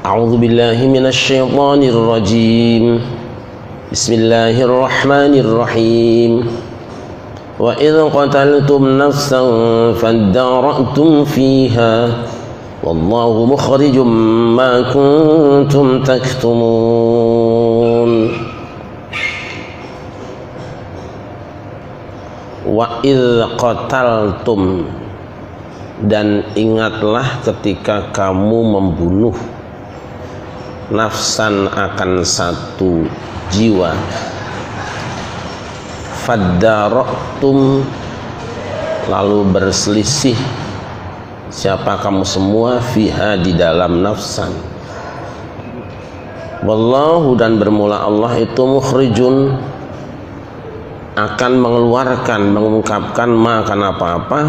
A'udzu billahi minasy syaithanir rajim. Bismillahirrahmanirrahim. Wa idz qataltum nafsan fadara'tum fiha wallahu mukhrijum ma kuntum taktumun. Wa idz qataltum, dan ingatlah ketika kamu membunuh nafsan akan satu jiwa, fadara'tum, lalu berselisih siapa kamu semua, fiha, di dalam nafsan. Wallahu, dan bermula Allah itu mukhrijun, akan mengeluarkan, mengungkapkan, makan apa-apa,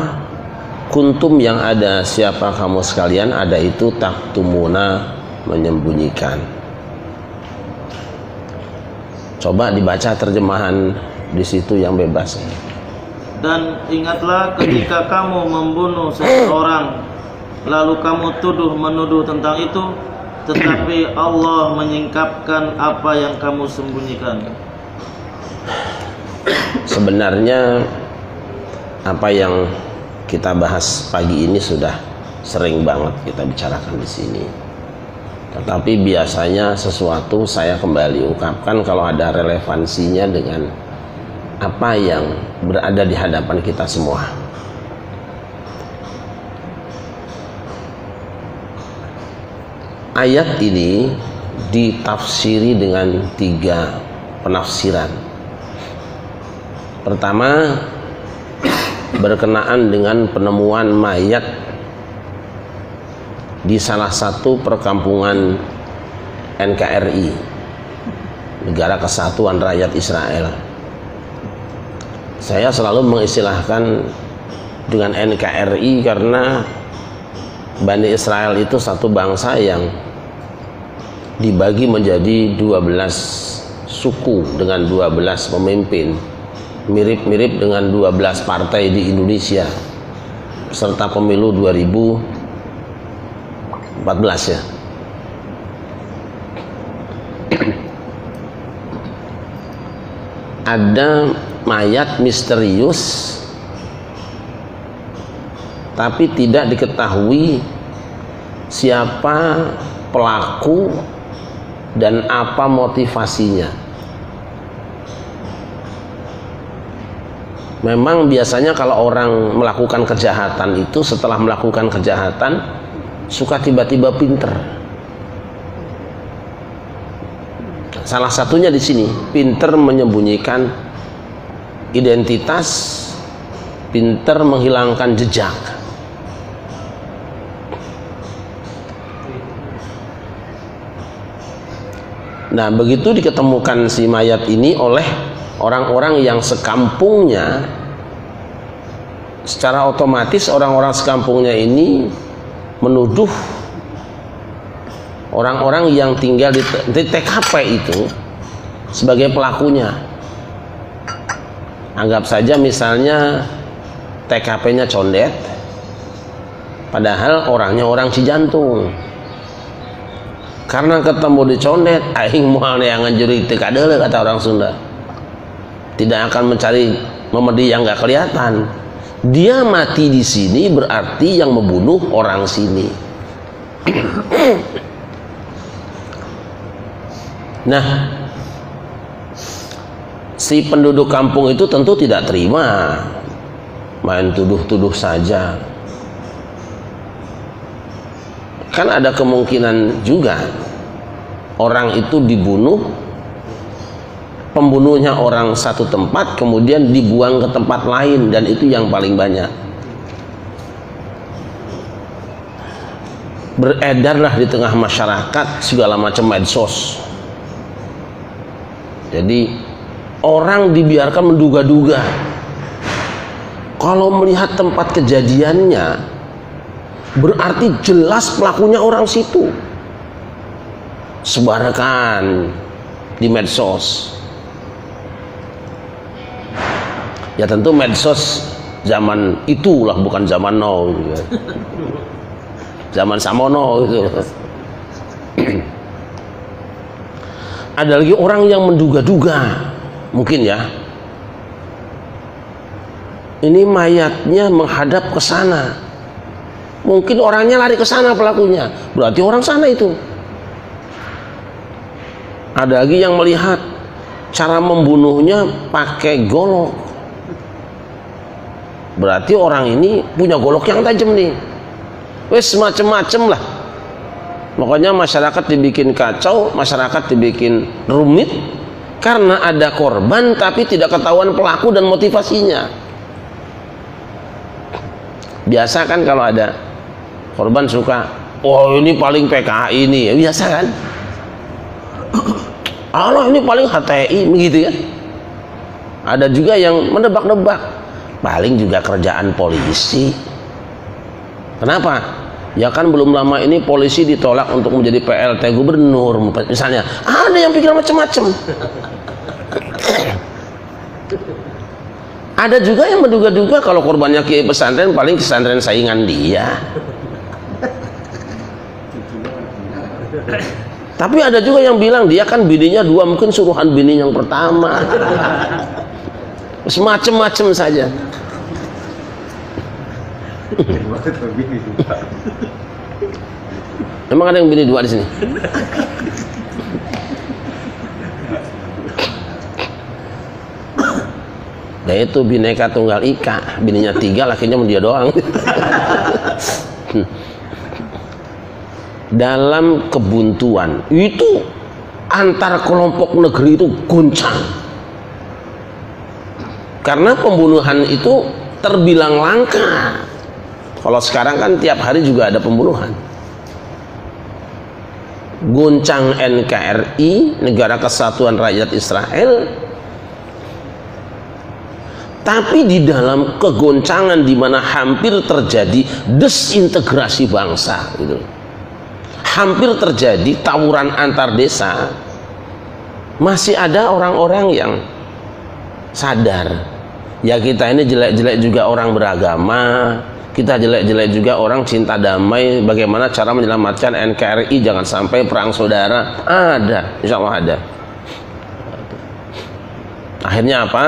kuntum yang ada, siapa kamu sekalian ada itu, taktumuna, menyembunyikan. Coba dibaca terjemahan di situ yang bebas. Dan ingatlah ketika kamu membunuh seseorang, lalu kamu menuduh tentang itu, tetapi Allah menyingkapkan apa yang kamu sembunyikan. Sebenarnya apa yang kita bahas pagi ini sudah sering banget kita bicarakan di sini. Tetapi biasanya sesuatu saya kembali ungkapkan kalau ada relevansinya dengan apa yang berada di hadapan kita semua. Ayat ini ditafsiri dengan 3 penafsiran. Pertama, berkenaan dengan penemuan mayat di salah satu perkampungan NKRI, Negara Kesatuan Rakyat Israel. Saya selalu mengistilahkan dengan NKRI karena Bani Israel itu satu bangsa yang dibagi menjadi 12 suku dengan 12 pemimpin, mirip-mirip dengan 12 partai di Indonesia serta pemilu 2014 ya. Ada mayat misterius tapi tidak diketahui siapa pelaku dan apa motivasinya. Memang biasanya kalau orang melakukan kejahatan itu, setelah melakukan kejahatan suka tiba-tiba pinter. Salah satunya di sini, pinter menyembunyikan identitas, pinter menghilangkan jejak. Nah, begitu diketemukan si mayat ini oleh orang-orang yang sekampungnya, secara otomatis orang-orang sekampungnya ini menuduh orang-orang yang tinggal di TKP itu sebagai pelakunya. Anggap saja misalnya TKP-nya Condet, padahal orangnya orang Cijantung. Karena ketemu di Condet, aing moal neangan juri teu kadeuleu, kata orang Sunda. Tidak akan mencari memedi yang gak kelihatan. Dia mati di sini berarti yang membunuh orang sini. Nah, si penduduk kampung itu tentu tidak terima, main tuduh-tuduh saja. Kan ada kemungkinan juga orang itu dibunuh, pembunuhnya orang satu tempat, kemudian dibuang ke tempat lain, dan itu yang paling banyak. Beredarlah di tengah masyarakat segala macam medsos. Jadi orang dibiarkan menduga-duga. Kalau melihat tempat kejadiannya, berarti jelas pelakunya orang situ. Sebarkan di medsos. Ya tentu medsos zaman itulah, bukan zaman now gitu. Zaman samono gitu. Ada lagi orang yang menduga-duga, mungkin ya, ini mayatnya menghadap ke sana. Mungkin orangnya lari ke sana pelakunya, berarti orang sana itu. Ada lagi yang melihat cara membunuhnya pakai golok, berarti orang ini punya golok yang tajam nih. Wes macem-macem lah. Pokoknya masyarakat dibikin kacau, masyarakat dibikin rumit karena ada korban tapi tidak ketahuan pelaku dan motivasinya. Biasa kan kalau ada korban suka, oh ini paling PKI ini, ya biasa kan? Allah ini paling HTI, begitu ya. Ada juga yang menebak-nebak, paling juga kerjaan polisi. Kenapa? Ya kan belum lama ini polisi ditolak untuk menjadi PLT gubernur misalnya. Ada yang pikir macam-macam. Ada juga yang menduga-duga kalau korbannya kiai pesantren, paling pesantren saingan dia. Tapi ada juga yang bilang dia kan bininya dua, mungkin suruhan bini yang pertama. Semacam-macam saja. Emang ada yang bini dua di sini? Nah itu bineka tunggal ika, bininya 3, lakinya dia doang. Dalam kebuntuan itu antar kelompok negeri itu goncang, karena pembunuhan itu terbilang langka. Kalau sekarang kan tiap hari juga ada pembunuhan. Goncang NKRI, Negara Kesatuan Rakyat Israel. Tapi di dalam kegoncangan di mana hampir terjadi desintegrasi bangsa gitu. Hampir terjadi tawuran antar desa. Masih ada orang-orang yang sadar, ya kita ini jelek-jelek juga orang beragama, kita jelek-jelek juga orang cinta damai. Bagaimana cara menyelamatkan NKRI jangan sampai perang saudara? Ada, insya Allah ada. Akhirnya apa?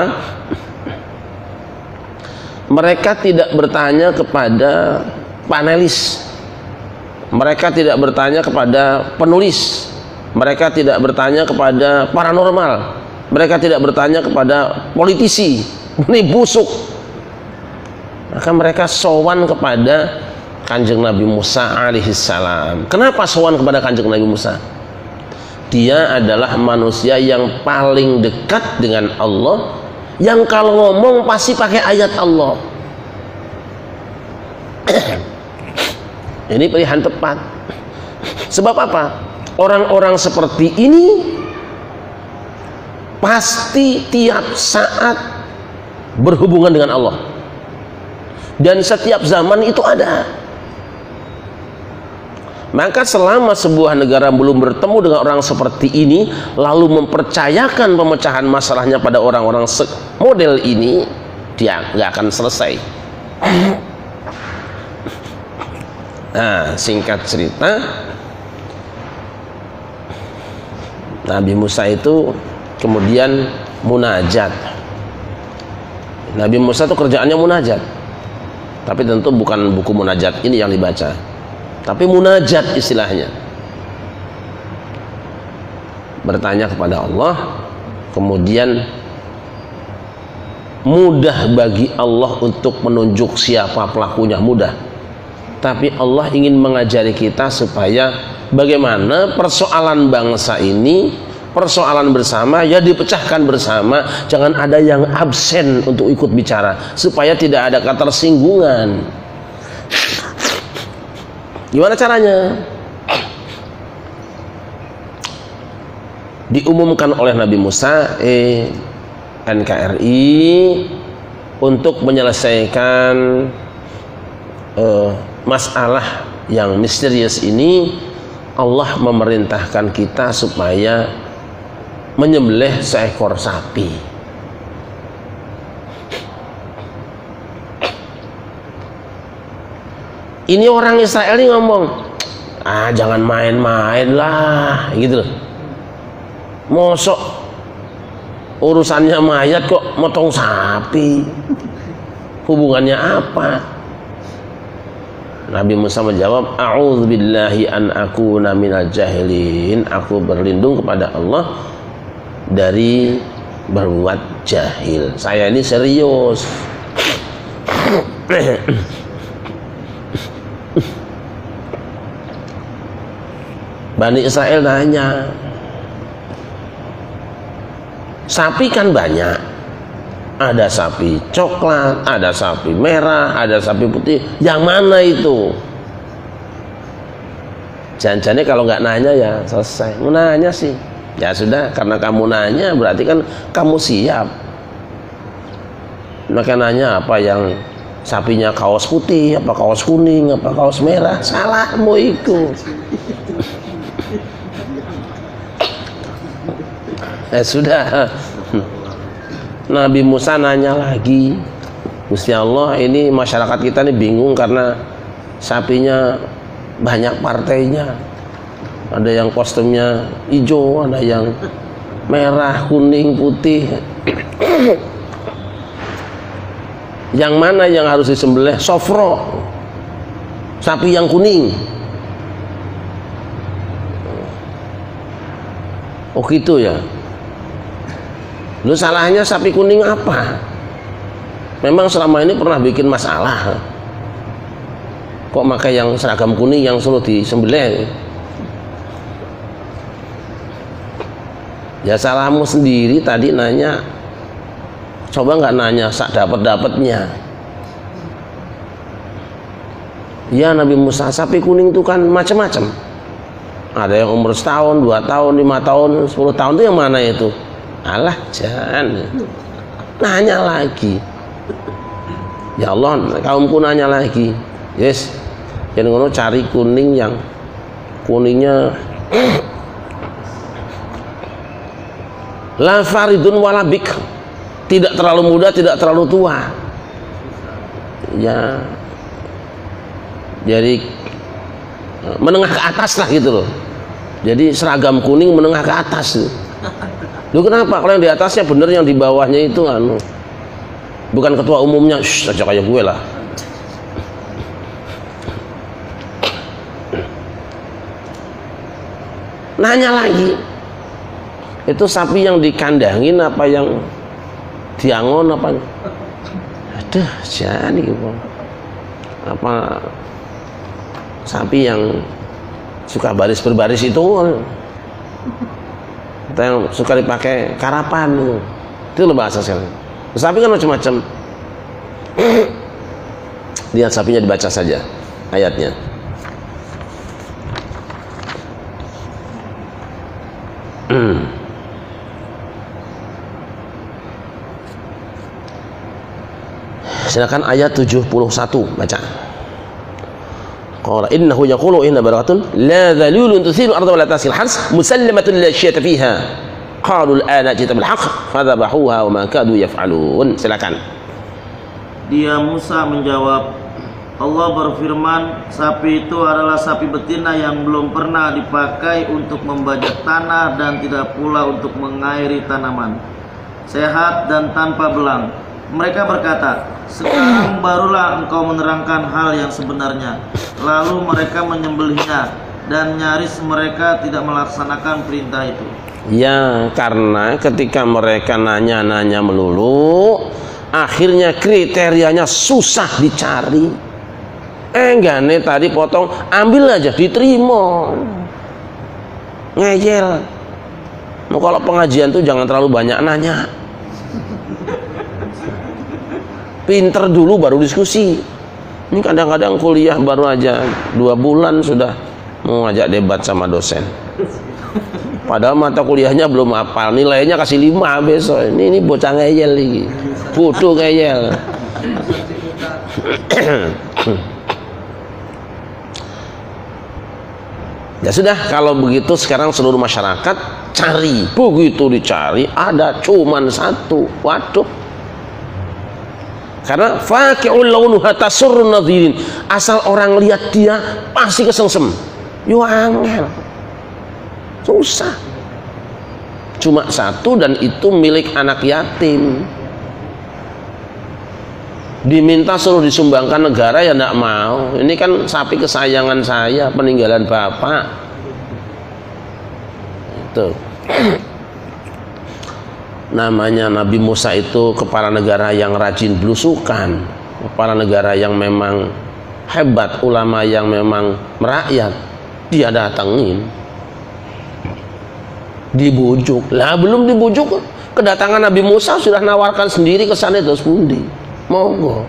Mereka tidak bertanya kepada panelis, mereka tidak bertanya kepada penulis, mereka tidak bertanya kepada paranormal, mereka tidak bertanya kepada politisi, ini busuk. Maka mereka sowan kepada Kanjeng Nabi Musa alaihissalam. Kenapa sowan kepada Kanjeng Nabi Musa? Dia adalah manusia yang paling dekat dengan Allah, yang kalau ngomong pasti pakai ayat Allah. Ini pilihan tepat. Sebab apa? Orang-orang seperti ini pasti tiap saat berhubungan dengan Allah, dan setiap zaman itu ada. Maka selama sebuah negara belum bertemu dengan orang seperti ini, lalu mempercayakan pemecahan masalahnya pada orang-orang model ini, dia nggak akan selesai. Nah, singkat cerita, Nabi Musa itu kemudian munajat. Nabi Musa itu kerjaannya munajat, tapi tentu bukan buku munajat ini yang dibaca, tapi munajat istilahnya. Bertanya kepada Allah, kemudian mudah bagi Allah untuk menunjuk siapa pelakunya, mudah. Tapi Allah ingin mengajari kita supaya bagaimana persoalan bangsa ini, persoalan bersama, ya dipecahkan bersama. Jangan ada yang absen untuk ikut bicara, supaya tidak ada ketersinggungan. Gimana caranya? Diumumkan oleh Nabi Musa, NKRI untuk menyelesaikan masalah yang misterius ini, Allah memerintahkan kita supaya menyembelih seekor sapi. Ini orang Israel ini ngomong, jangan main-main lah, gitu loh. Mosok urusannya mayat kok motong sapi? Hubungannya apa? Nabi Musa menjawab, a'udzubillahi an akuna minal jahilin. Aku berlindung kepada Allah dari berbuat jahil. Saya ini serius. Bani Israel nanya, sapi kan banyak, ada sapi coklat, ada sapi merah, ada sapi putih, yang mana itu? Jangan-jangan kalau nggak nanya ya selesai. Mau nanya sih, ya sudah, karena kamu nanya berarti kan kamu siap. Maka nanya apa yang sapinya kaos putih, apa kaos kuning, apa kaos merah, salahmu itu. Sudah. Nabi Musa nanya lagi, Gusti Allah, ini masyarakat kita ini bingung karena sapinya banyak partainya. Ada yang kostumnya hijau, ada yang merah, kuning, putih. Yang mana yang harus disembelih? Sofro, sapi yang kuning. Oh gitu ya. Lu salahnya sapi kuning apa? Memang selama ini pernah bikin masalah. Kok pakai yang seragam kuning yang suruh disembelih? Ya salahmu sendiri tadi nanya. Coba nggak nanya sak dapat-dapatnya. Ya Nabi Musa, sapi kuning itu kan macam-macam. Ada yang umur setahun, 2 tahun, 5 tahun, 10 tahun, itu yang mana itu? Alah, jangan. Nanya lagi. Ya Allah, kaumku nanya lagi. Yes, yang ngono cari kuning yang kuningnya la faridun wala bikr, tidak terlalu muda, tidak terlalu tua. Ya, jadi menengah ke atas lah gitu loh. Jadi seragam kuning menengah ke atas. Lu kenapa? Kalau yang di atasnya bener, yang di bawahnya itu bukan ketua umumnya, aja kayak gue lah. Nanya lagi, itu sapi yang dikandangin apa yang diangon apa? Aduh, jangan gitu. Apa sapi yang suka baris berbaris itu? Atau yang suka dipakai karapan itu loh bahasa sekarang. Sapi kan macam-macam. Lihat sapinya, dibaca saja ayatnya. Silakan ayat 71 baca. Qala innahu yaqulu inna barakatun la dhalulun tusilu arda wa la tasil hars musallamatun la syata fiha qalu al-ana jita bil haqq fadhabahuha wa ma kadu yaf'alun. Silakan. Dia Musa menjawab, Allah berfirman, sapi itu adalah sapi betina yang belum pernah dipakai untuk membajak tanah dan tidak pula untuk mengairi tanaman, sehat dan tanpa belang. Mereka berkata, sekarang barulah engkau menerangkan hal yang sebenarnya. Lalu mereka menyembelihnya dan nyaris mereka tidak melaksanakan perintah itu. Ya, karena ketika mereka nanya-nanya melulu, akhirnya kriterianya susah dicari. Enggak nih, tadi potong, ambil aja, diterima. Ngeyel. Nah, kalau pengajian tuh jangan terlalu banyak nanya. Pinter dulu baru diskusi. Ini kadang-kadang kuliah baru aja 2 bulan sudah mau ngajak debat sama dosen. Padahal mata kuliahnya belum hafal, nilainya kasih 5 besok. Ini bocah ngeyel lagi. Bodoh ngeyel. Ya sudah, kalau begitu sekarang seluruh masyarakat cari. Begitu dicari ada cuman 1. Waduh. Karena faqi'ul launuha tasurrun nadhirin. Asal orang lihat dia pasti kesengsem. Yo angel. Susah. cuma satu dan itu milik anak yatim. Diminta suruh disumbangkan negara ya enggak mau. Ini kan sapi kesayangan saya, peninggalan bapak. Itu namanya Nabi Musa itu kepala negara yang rajin belusukan, kepala negara yang memang hebat, ulama yang memang merakyat. Dia datangin, dibujuk lah, belum dibujuk kedatangan Nabi Musa sudah nawarkan sendiri ke sana, terus pundi monggo.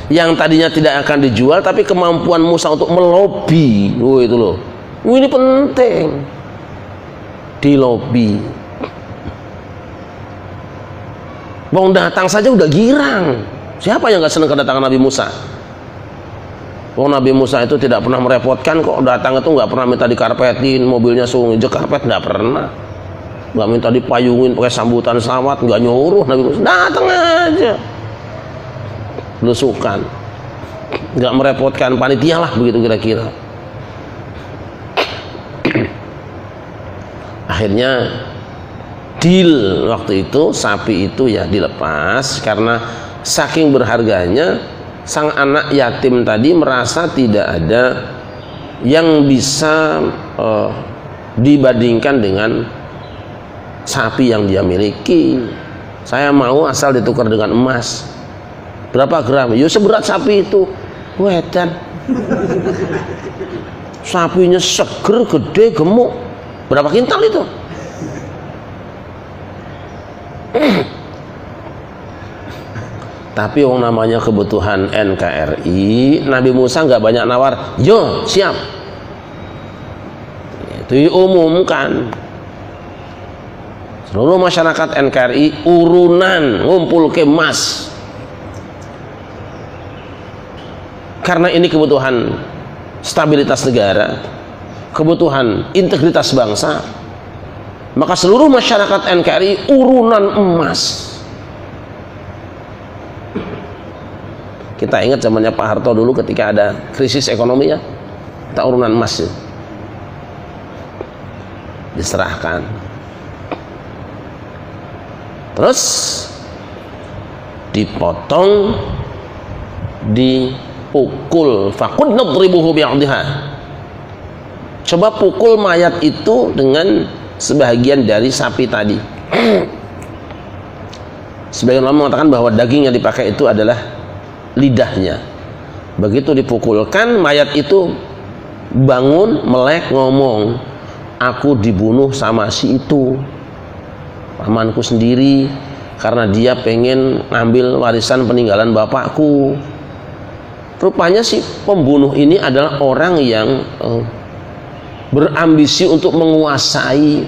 Yang tadinya tidak akan dijual, tapi kemampuan Musa untuk melobi, itu loh, ini penting, dilobi. Wong datang saja udah girang. Siapa yang gak senang kedatangan Nabi Musa? Wong Nabi Musa itu tidak pernah merepotkan kok. Datang itu nggak pernah minta dikarpetin, mobilnya suruh ngejek karpet, nggak pernah. Nggak minta dipayungin pakai sambutan selamat, nggak nyuruh. Nabi Musa datang aja, belusukan, nggak merepotkan panitia lah, begitu kira-kira. Akhirnya deal waktu itu, sapi itu ya dilepas karena saking berharganya. Sang anak yatim tadi merasa tidak ada yang bisa dibandingkan dengan sapi yang dia miliki. Saya mau asal ditukar dengan emas. Berapa gram? Ya seberat sapi itu. Wedan. Sapinya seger, gede, gemuk. Berapa kintal itu? Tapi yang namanya kebutuhan NKRI, Nabi Musa nggak banyak nawar, yo siap, itu diumumkan. Seluruh masyarakat NKRI urunan ngumpul ke emas, karena ini kebutuhan stabilitas negara, kebutuhan integritas bangsa. Maka seluruh masyarakat NKRI urunan emas. Kita ingat zamannya Pak Harto dulu ketika ada krisis ekonomi ya, kita urunan emas ya, diserahkan. Terus dipotong, dipukul. Faqud nadribuhu bi'adhiha. Coba pukul mayat itu dengan sebagian dari sapi tadi. Sebagian ulama mengatakan bahwa daging yang dipakai itu adalah lidahnya. Begitu dipukulkan, mayat itu bangun, melek, ngomong, aku dibunuh sama si itu, pamanku sendiri, karena dia pengen ngambil warisan peninggalan bapakku. Rupanya si pembunuh ini adalah orang yang berambisi untuk menguasai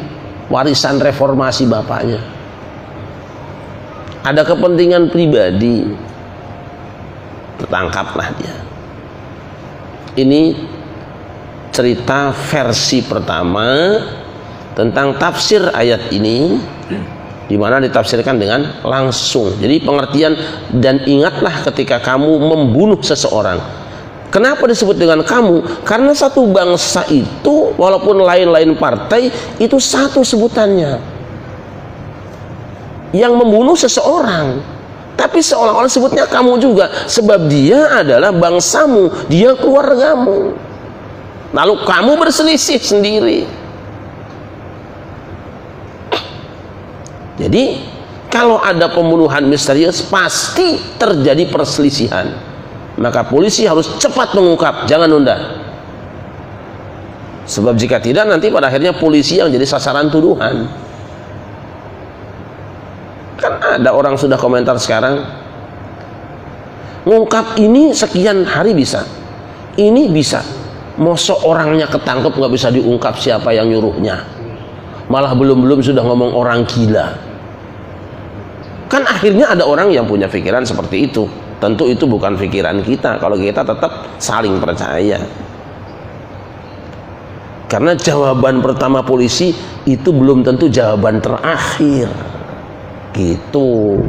warisan reformasi bapaknya. Ada kepentingan pribadi. Tertangkaplah dia. Ini cerita versi pertama tentang tafsir ayat ini, di mana ditafsirkan dengan langsung. Jadi pengertian, dan ingatlah ketika kamu membunuh seseorang. Kenapa disebut dengan kamu? Karena satu bangsa itu walaupun lain-lain partai itu satu sebutannya, yang membunuh seseorang. Tapi seolah-olah sebutnya kamu juga, sebab dia adalah bangsamu, dia keluargamu. Lalu kamu berselisih sendiri. Jadi kalau ada pembunuhan misterius pasti terjadi perselisihan. Maka polisi harus cepat mengungkap, jangan nunda. Sebab jika tidak nanti pada akhirnya polisi yang jadi sasaran tuduhan. Kan ada orang sudah komentar sekarang, ngungkap ini sekian hari bisa, ini bisa, mosok orangnya ketangkep nggak bisa diungkap siapa yang nyuruhnya, malah belum sudah ngomong orang gila. Kan akhirnya ada orang yang punya pikiran seperti itu. Tentu itu bukan pikiran kita kalau kita tetap saling percaya, karena jawaban pertama polisi itu belum tentu jawaban terakhir. Gitu.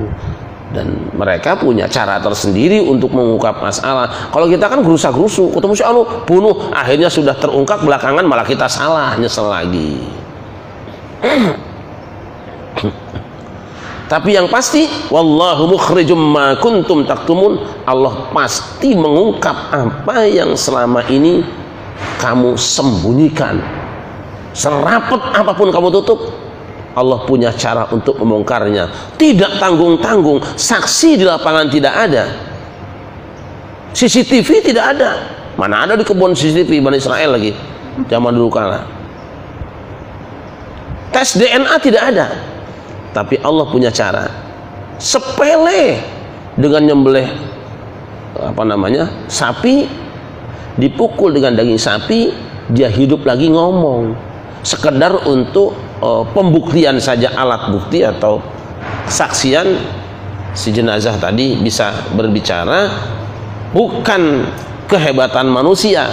Dan mereka punya cara tersendiri untuk mengungkap masalah. Kalau kita kan gerusa-gerusu, ketemu si anu bunuh, akhirnya sudah terungkap, belakangan malah kita salah, nyesel lagi. Tapi yang pasti, wallahu mukhrijum ma kuntum taktumun, Allah pasti mengungkap apa yang selama ini kamu sembunyikan. Serapet apapun kamu tutup, Allah punya cara untuk membongkarnya. Tidak tanggung-tanggung. Saksi di lapangan tidak ada, CCTV tidak ada. Mana ada di kebun CCTV Bani Israel lagi zaman dulu kala. Tes DNA tidak ada. Tapi Allah punya cara sepele, dengan nyembelih sapi, dipukul dengan daging sapi, dia hidup lagi ngomong, sekedar untuk pembuktian saja, alat bukti atau saksian si jenazah tadi bisa berbicara. Bukan kehebatan manusia,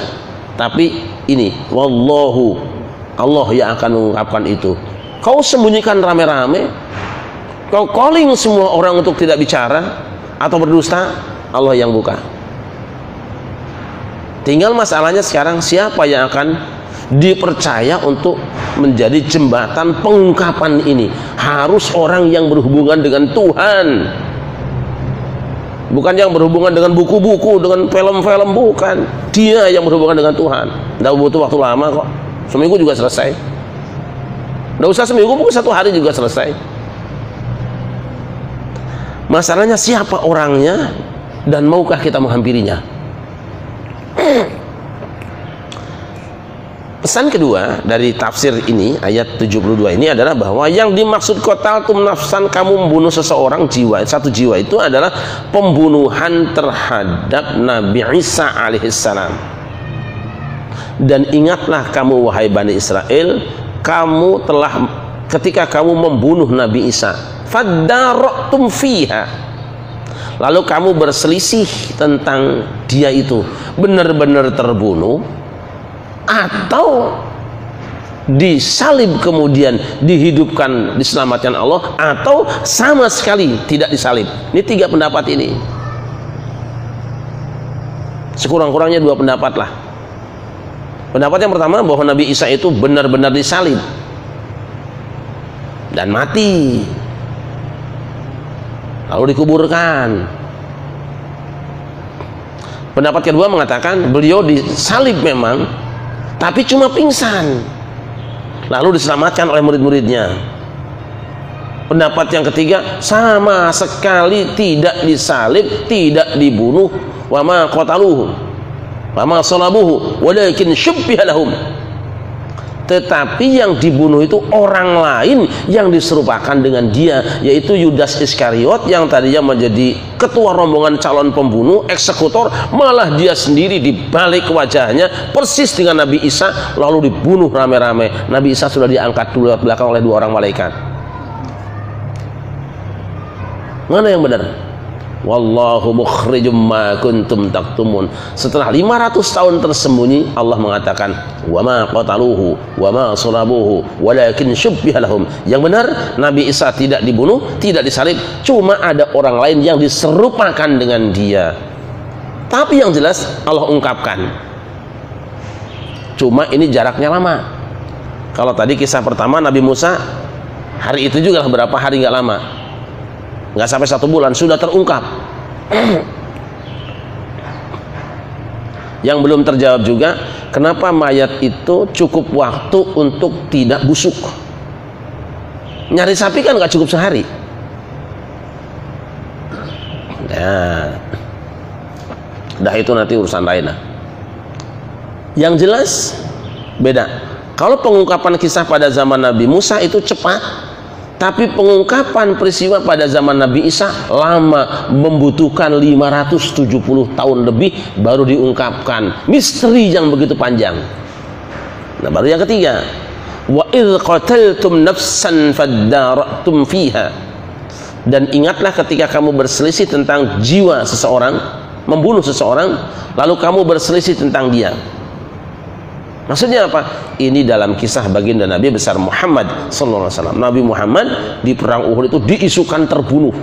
tapi ini wallahu, Allah yang akan mengungkapkan itu. Kau sembunyikan rame-rame, kau calling semua orang untuk tidak bicara atau berdusta, Allah yang buka. Tinggal masalahnya sekarang, siapa yang akan dipercaya untuk menjadi jembatan pengungkapan ini? Harus orang yang berhubungan dengan Tuhan, bukan yang berhubungan dengan buku-buku, dengan film-film, bukan. Dia yang berhubungan dengan Tuhan. Tidak butuh waktu lama kok, seminggu juga selesai. Tidak usah seminggu, mungkin 1 hari juga selesai. Masalahnya siapa orangnya dan maukah kita menghampirinya? Pesan kedua dari tafsir ini, ayat 72 ini adalah bahwa yang dimaksud qataltum nafsan, kamu membunuh seseorang jiwa, satu jiwa, itu adalah pembunuhan terhadap Nabi Isa alaihissalam. Dan ingatlah kamu wahai Bani Israel, kamu telah, ketika kamu membunuh Nabi Isa, fadara'tum fiha, lalu kamu berselisih tentang dia itu benar-benar terbunuh atau disalib kemudian dihidupkan, diselamatkan Allah, atau sama sekali tidak disalib. Ini 3 pendapat ini, sekurang-kurangnya 2 pendapat lah. Pendapat yang pertama bahwa Nabi Isa itu benar-benar disalib dan mati, lalu dikuburkan. Pendapat kedua mengatakan beliau disalib memang, tapi cuma pingsan, lalu diselamatkan oleh murid-muridnya. Pendapat yang ketiga, sama sekali tidak disalib, tidak dibunuh, wa ma qataluhu wa ma salabuhu walakin syubbiha lahum. Tetapi yang dibunuh itu orang lain yang diserupakan dengan dia, yaitu Yudas Iskariot yang tadinya menjadi ketua rombongan calon pembunuh, eksekutor, malah dia sendiri dibalik wajahnya persis dengan Nabi Isa, lalu dibunuh rame-rame. Nabi Isa sudah diangkat dulu belakang oleh 2 orang malaikat. Mana yang benar? Wallahu mukhrijum ma kuntum taktumun. Setelah 500 tahun tersembunyi, Allah mengatakan wa ma qataluhu wa ma salabuhu walakin syubbiha lahum. Yang benar, Nabi Isa tidak dibunuh, tidak disalib, cuma ada orang lain yang diserupakan dengan dia. Tapi yang jelas Allah ungkapkan. Cuma ini jaraknya lama. Kalau tadi kisah pertama Nabi Musa, hari itu juga berapa hari, nggak lama, nggak sampai 1 bulan sudah terungkap. Yang belum terjawab juga, kenapa mayat itu cukup waktu untuk tidak busuk? Nyari sapi kan nggak cukup sehari. Dah itu nanti urusan lain lah. Yang jelas beda. Kalau pengungkapan kisah pada zaman Nabi Musa itu cepat, tapi pengungkapan peristiwa pada zaman Nabi Isa lama, membutuhkan 570 tahun lebih baru diungkapkan. Misteri yang begitu panjang. Nah, baru yang ketiga, wa idz qataltum nafsan fadara'tum fiha. Dan ingatlah ketika kamu berselisih tentang jiwa seseorang, membunuh seseorang, lalu kamu berselisih tentang dia. Maksudnya apa? Ini dalam kisah baginda Nabi besar Muhammad SAW. Nabi Muhammad di perang Uhud itu diisukan terbunuh,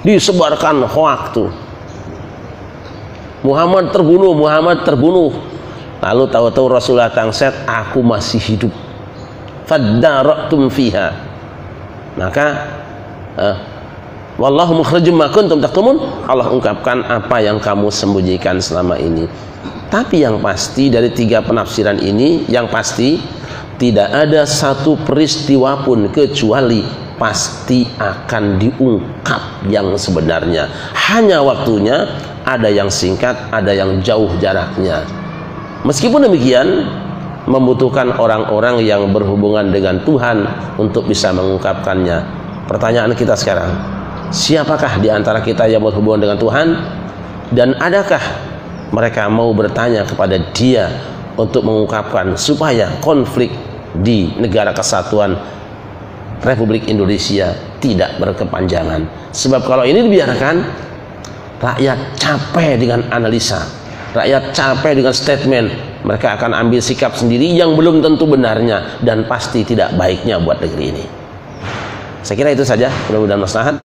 disebarkan hoak tuh, Muhammad terbunuh, Muhammad terbunuh. Lalu tahu-tahu Rasulullah tangset, aku masih hidup. Fadara'tum fiha. Maka wallahu mukhrijum ma kuntum taktumun, Allah ungkapkan apa yang kamu sembunyikan selama ini. Tapi yang pasti dari 3 penafsiran ini, yang pasti tidak ada satu peristiwa pun kecuali pasti akan diungkap yang sebenarnya. Hanya waktunya ada yang singkat, ada yang jauh jaraknya. Meskipun demikian, membutuhkan orang-orang yang berhubungan dengan Tuhan untuk bisa mengungkapkannya. Pertanyaan kita sekarang, siapakah di antara kita yang berhubungan dengan Tuhan? Dan adakah mereka mau bertanya kepada Dia untuk mengungkapkan supaya konflik di negara kesatuan Republik Indonesia tidak berkepanjangan? Sebab kalau ini dibiarkan, rakyat capek dengan analisa, rakyat capek dengan statement, mereka akan ambil sikap sendiri yang belum tentu benarnya dan pasti tidak baiknya buat negeri ini. Saya kira itu saja, mudah-mudahan maslahat.